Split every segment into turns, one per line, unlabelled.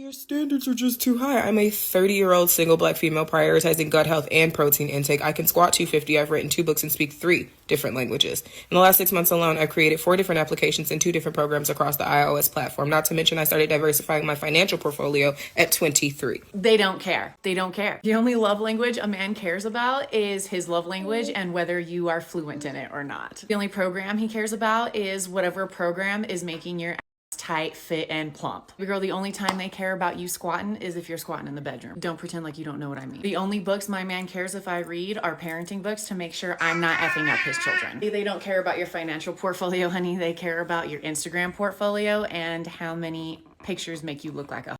Your standards are just too high. I'm a 30-year-old single black female prioritizing gut health and protein intake. I can squat 250. I've written 2 books and speak 3 different languages. In the last 6 months alone, I've created 4 different applications and 2 different programs across the iOS platform. Not to mention, I started diversifying my financial portfolio at 23.
They don't care. They don't care. The only love language a man cares about is his love language and whether you are fluent in it or not. The only program he cares about is whatever program is making your tight, fit, and plump. Girl, the only time they care about you squatting is if you're squatting in the bedroom. Don't pretend like you don't know what I mean. The only books my man cares if I read are parenting books to make sure I'm not effing up his children. They don't care about your financial portfolio, honey. They care about your Instagram portfolio and how many pictures make you look like a...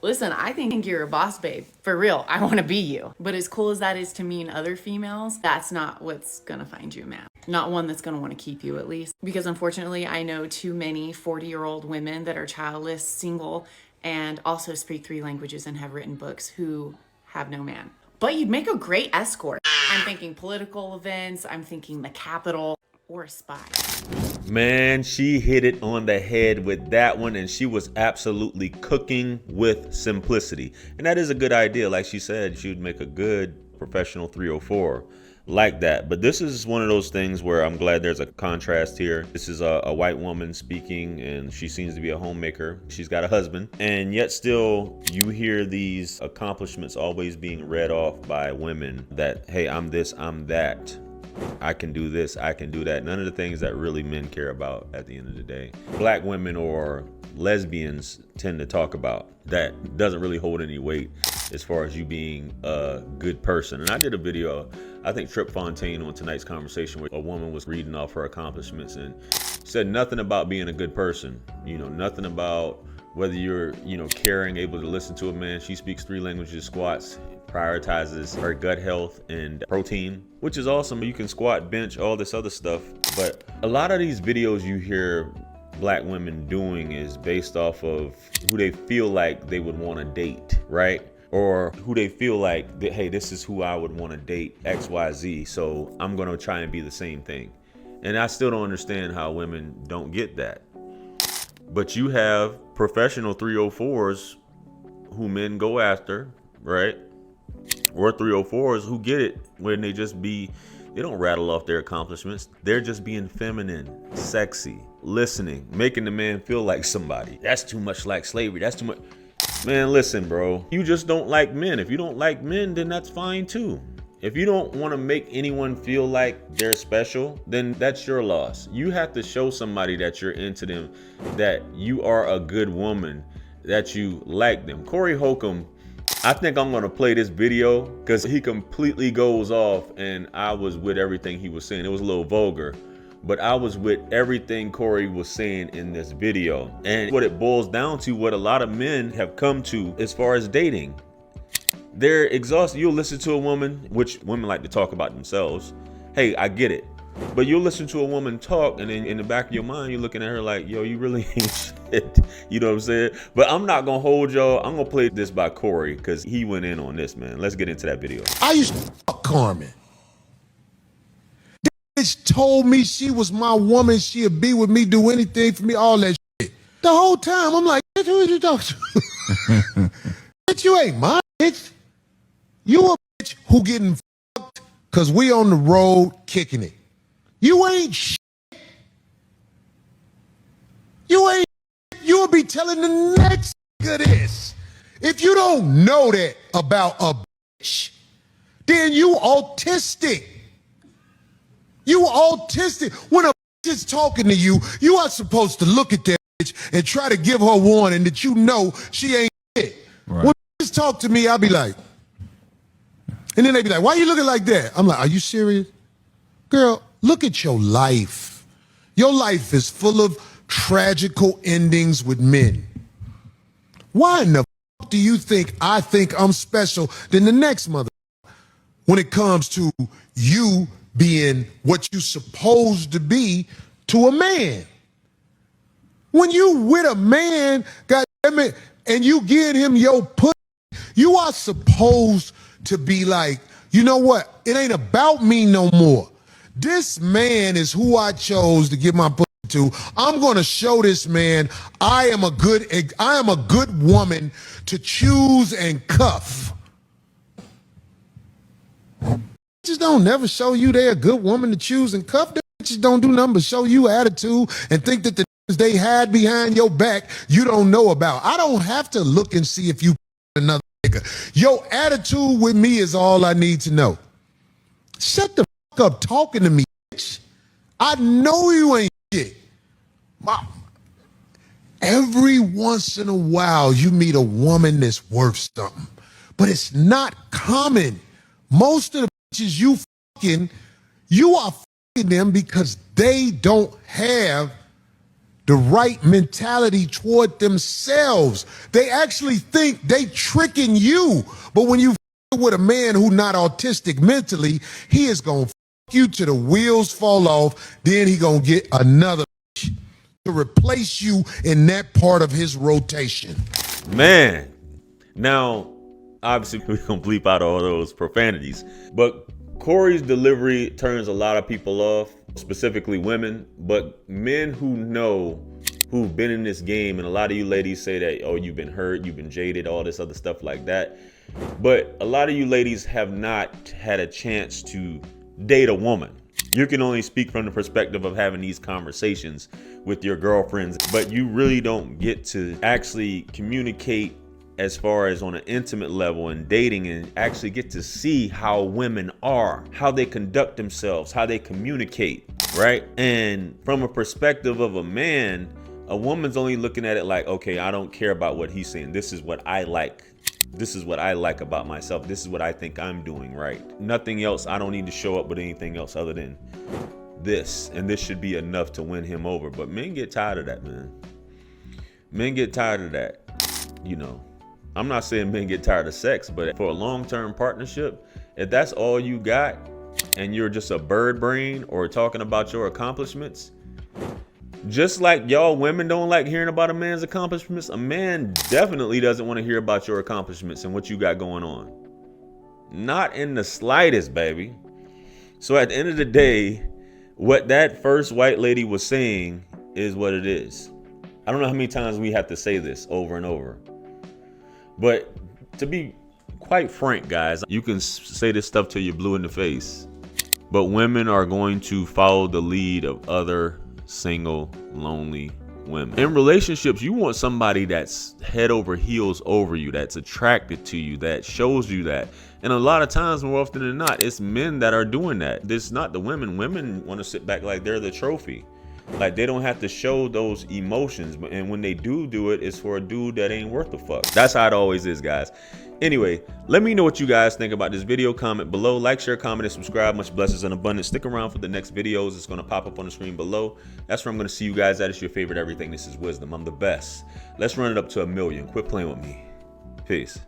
Listen, I think you're a boss, babe. For real, I want to be you. But as cool as that is to me and other females, that's not what's gonna find you a man. Not one that's gonna want to keep you, at least. Because unfortunately, I know too many 40-year-old women that are childless, single, and also speak 3 languages and have written books who have no man. But you'd make a great escort. I'm thinking political events, I'm thinking the Capitol, or a spy.
Man, she hit it on the head with that one, and she was absolutely cooking with simplicity. And that is a good idea. Like she said, she would make a good professional 304 like that. But this is one of those things where I'm glad there's a contrast here. This is a white woman speaking, and she seems to be a homemaker. She's got a husband, and yet still you hear these accomplishments always being read off by women that, hey, I'm this, I'm that. I can do this, I can do that. None of the things that really men care about at the end of the day. Black women or lesbians tend to talk about that doesn't really hold any weight as far as you being a good person. And I did a video, I think Trip Fontaine, on tonight's conversation, where a woman was reading off her accomplishments and said nothing about being a good person. You know, nothing about whether you're, caring, able to listen to a man. She speaks 3 languages, squats, prioritizes her gut health and protein, which is awesome. You can squat, bench, all this other stuff. But a lot of these videos you hear black women doing is based off of who they feel like they would want to date, right? Or who they feel like, hey, this is who I would want to date, XYZ. So I'm going to try and be the same thing. And I still don't understand how women don't get that. But you have professional 304s who men go after, right? Or 304s who get it when they don't rattle off their accomplishments. They're just being feminine, sexy, listening, making the man feel like somebody. That's too much like slavery. That's too much. Man, listen, bro. You just don't like men. If you don't like men, then that's fine too. If you don't want to make anyone feel like they're special, then that's your loss. You have to show somebody that you're into them, that you are a good woman, that you like them. Corey Holcomb, I think I'm going to play this video because he completely goes off, and I was with everything he was saying. It was a little vulgar, but I was with everything Corey was saying in this video. And what it boils down to, what a lot of men have come to as far as dating. They're exhausted. You'll listen to a woman, which women like to talk about themselves. Hey, I get it. But you'll listen to a woman talk, and then in the back of your mind, you're looking at her like, yo, you really ain't shit. You know what I'm saying? But I'm not going to hold y'all. I'm going to play this by Corey because he went in on this, man. Let's get into that video.
I used to fuck Carmen. This bitch told me she was my woman. She'd be with me, do anything for me, all that shit. The whole time, I'm like, bitch, who is you talking to? Bitch, you ain't my bitch. You a bitch who getting fucked because we on the road kicking it. You ain't shit. You ain't shit. You'll be telling the next nigga this. If you don't know that about a bitch, then you autistic. You autistic. When a bitch is talking to you, you are supposed to look at that bitch and try to give her warning that you know she ain't shit. Right. When bitches talk to me, I'll be like, and then they be like, why you looking like that? I'm like, are you serious? Girl, look at your life. Your life is full of tragical endings with men. Why in the fuck do you think I think I'm special than the next mother when it comes to you being what you supposed to be to a man? When you with a man, goddamn it, and you give him your pussy, you are supposed to be like, you know what? It ain't about me no more. This man is who I chose to give my pussy to. I'm going to show this man I am a good woman to choose and cuff. Bitches don't never show you they're a good woman to choose and cuff. Them bitches don't do nothing but show you attitude and think that the they hide behind your back you don't know about. I don't have to look and see if you another nigga. Your attitude with me is all I need to know. Shut the fuck up talking to me, bitch. I know you ain't shit. Every once in a while you meet a woman that's worth something, but it's not common. Most of the bitches you are fucking them because they don't have the right mentality toward themselves. They actually think they tricking you. But when you with a man who not autistic mentally, he is gonna you till the wheels fall off. Then he gonna get another to replace you in that part of his rotation.
Man, now obviously we're gonna bleep out all those profanities, but Corey's delivery turns a lot of people off, specifically women, but men who know, who've been in this game, and a lot of you ladies say that, oh, you've been hurt, you've been jaded, all this other stuff like that. But a lot of you ladies have not had a chance to date a woman. You can only speak from the perspective of having these conversations with your girlfriends, but you really don't get to actually communicate as far as on an intimate level and dating, and actually get to see how women are, how they conduct themselves, how they communicate, right? And from a perspective of a man, a woman's only looking at it like, okay, I don't care about what he's saying. This is what I like. This is what I like about myself. This is what I think I'm doing right. Nothing else. I don't need to show up with anything else other than this. And this should be enough to win him over. But men get tired of that, man. Men get tired of that. You know, I'm not saying men get tired of sex, but for a long-term partnership, if that's all you got and you're just a bird brain or talking about your accomplishments, just like y'all women don't like hearing about a man's accomplishments, a man definitely doesn't want to hear about your accomplishments and what you got going on. Not in the slightest, baby. So at the end of the day, what that first white lady was saying is what it is. I don't know how many times we have to say this over and over. But to be quite frank, guys, you can say this stuff till you're blue in the face. But women are going to follow the lead of other single, lonely women. In relationships, you want somebody that's head over heels over you, that's attracted to you, that shows you that. And a lot of times, more often than not, it's men that are doing that. It's not the women. Women want to sit back like they're the trophy. Like they don't have to show those emotions. And when they do it, it's for a dude that ain't worth a fuck. That's how it always is, guys. Anyway, let me know what you guys think about this video. Comment below. Like, share, comment, and subscribe. Much blessings and abundance. Stick around for the next videos. It's going to pop up on the screen below. That's where I'm going to see you guys at. It's your favorite everything. This is Wisdom. I'm the best. Let's run it up to 1 million. Quit playing with me. Peace.